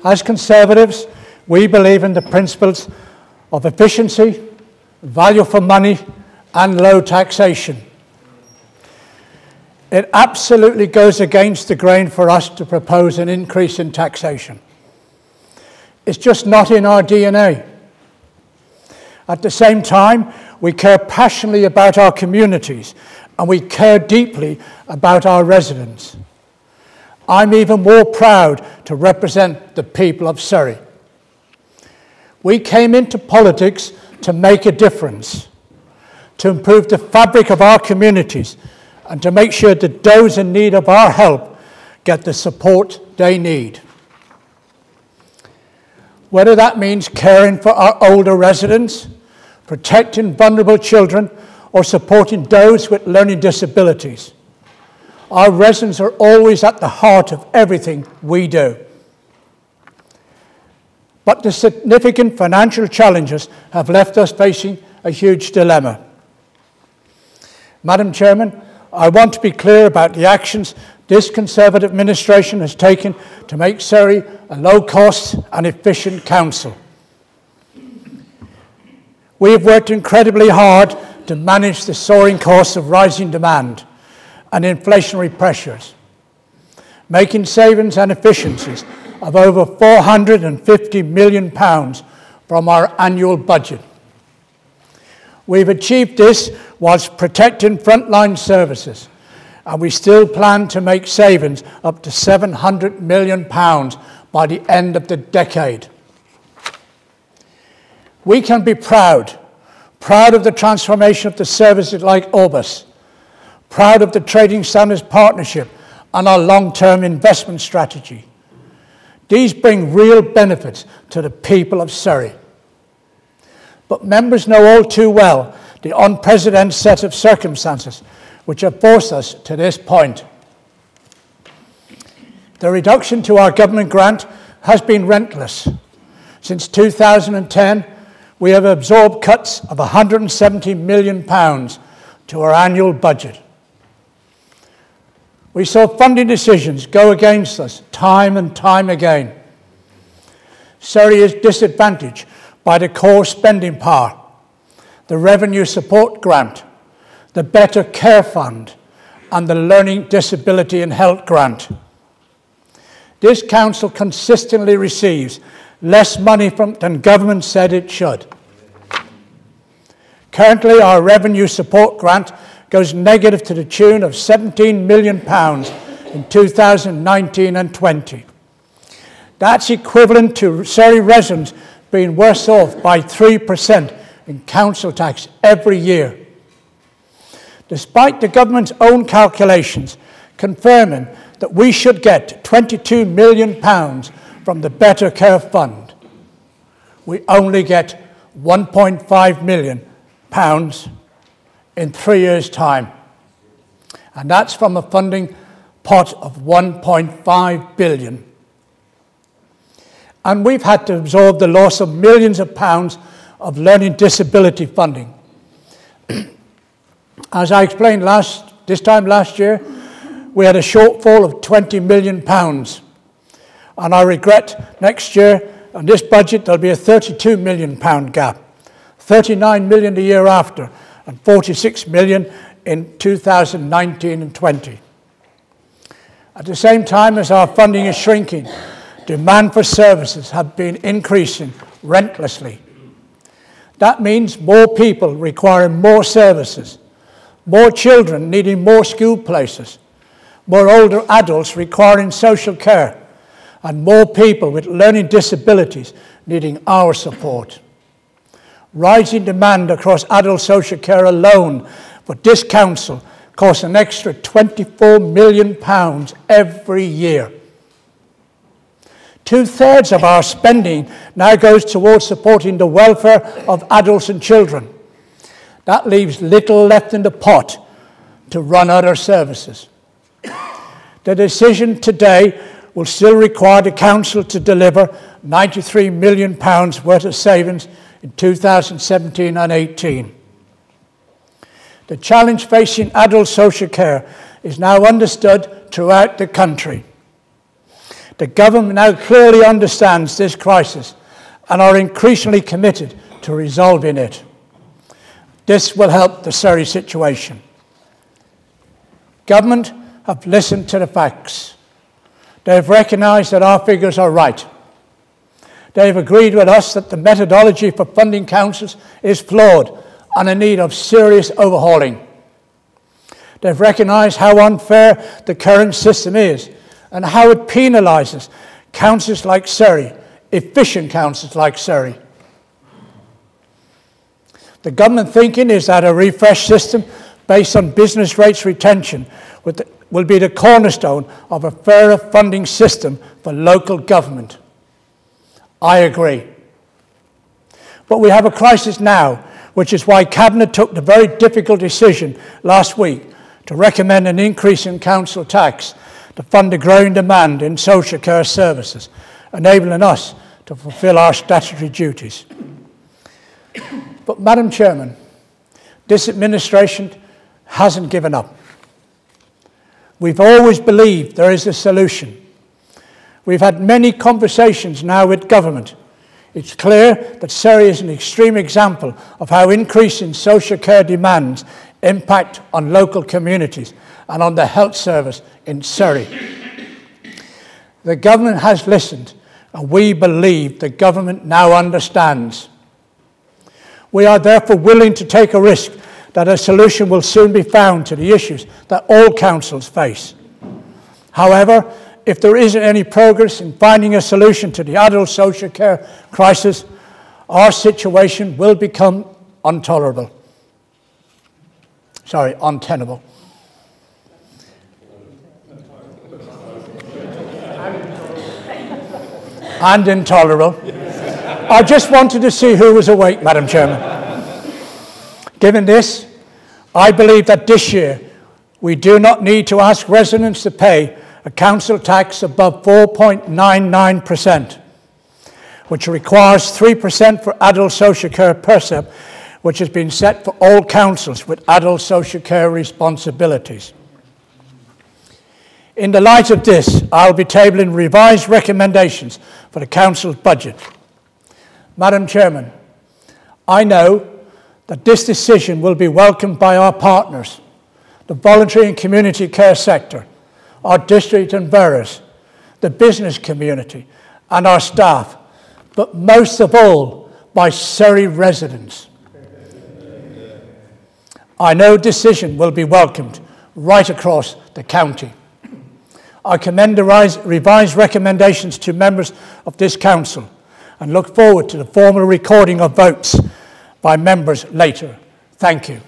As Conservatives, we believe in the principles of efficiency, value for money, and low taxation. It absolutely goes against the grain for us to propose an increase in taxation. It's just not in our DNA. At the same time, we care passionately about our communities, and we care deeply about our residents. I'm even more proud to represent the people of Surrey. We came into politics to make a difference, to improve the fabric of our communities, and to make sure that those in need of our help get the support they need. Whether that means caring for our older residents, protecting vulnerable children, or supporting those with learning disabilities, our residents are always at the heart of everything we do. But the significant financial challenges have left us facing a huge dilemma. Madam Chairman, I want to be clear about the actions this Conservative administration has taken to make Surrey a low-cost and efficient council. We have worked incredibly hard to manage the soaring costs of rising demand and inflationary pressures, making savings and efficiencies of over £450 million from our annual budget. We've achieved this whilst protecting frontline services, and we still plan to make savings up to £700 million by the end of the decade. We can be proud of the transformation of the services like Orbis, proud of the Trading Standards Partnership and our long-term investment strategy. These bring real benefits to the people of Surrey. But members know all too well the unprecedented set of circumstances which have forced us to this point. The reduction to our government grant has been relentless. Since 2010, we have absorbed cuts of £170 million to our annual budget. We saw funding decisions go against us time and time again. Surrey is disadvantaged by the core spending power, the Revenue Support Grant, the Better Care Fund, and the Learning Disability and Health Grant. This council consistently receives less money than government said it should. Currently, our Revenue Support Grant goes negative to the tune of £17 million in 2019 and 20. That's equivalent to Surrey residents being worse off by 3% in council tax every year. Despite the government's own calculations confirming that we should get £22 million from the Better Care Fund, we only get £1.5 million in 3 years' time. And that's from a funding pot of £1.5 billion. And we've had to absorb the loss of millions of pounds of learning disability funding. As I explained this time last year, we had a shortfall of £20 million. And I regret next year, on this budget, there'll be a £32 million gap, £39 million the year after, and £46 million in 2019 and 20. At the same time as our funding is shrinking, demand for services have been increasing relentlessly. That means more people requiring more services, more children needing more school places, more older adults requiring social care, and more people with learning disabilities needing our support. Rising demand across adult social care alone for this council costs an extra £24 million every year. 2/3 of our spending now goes towards supporting the welfare of adults and children. That leaves little left in the pot to run other services. The decision today will still require the council to deliver £93 million worth of savings in 2017 and 18. The challenge facing adult social care is now understood throughout the country. The government now clearly understands this crisis and are increasingly committed to resolving it. This will help the Surrey situation. Government have listened to the facts. They have recognised that our figures are right. They have agreed with us that the methodology for funding councils is flawed and in need of serious overhauling. They have recognised how unfair the current system is and how it penalises councils like Surrey, efficient councils like Surrey. The government thinking is that a refreshed system based on business rates retention will be the cornerstone of a fairer funding system for local government. I agree. But we have a crisis now, which is why Cabinet took the very difficult decision last week to recommend an increase in council tax to fund the growing demand in social care services, enabling us to fulfil our statutory duties. But, Madam Chairman, this administration hasn't given up. We've always believed there is a solution. We've had many conversations now with government. It's clear that Surrey is an extreme example of how increasing social care demands impact on local communities and on the health service in Surrey. The government has listened, and we believe the government now understands. We are therefore willing to take a risk that a solution will soon be found to the issues that all councils face. However, if there isn't any progress in finding a solution to the adult social care crisis, our situation will become untenable. And intolerable. I just wanted to see who was awake, Madam Chairman. Given this, I believe that this year we do not need to ask residents to pay a council tax above 4.99%, which requires 3% for adult social care PERSEP, which has been set for all councils with adult social care responsibilities. In the light of this, I'll be tabling revised recommendations for the council's budget. Madam Chairman, I know that this decision will be welcomed by our partners, the voluntary and community care sector, our district and boroughs, the business community, and our staff, but most of all, by Surrey residents. I know decision will be welcomed right across the county. I commend the revised recommendations to members of this council and look forward to the formal recording of votes by members later. Thank you.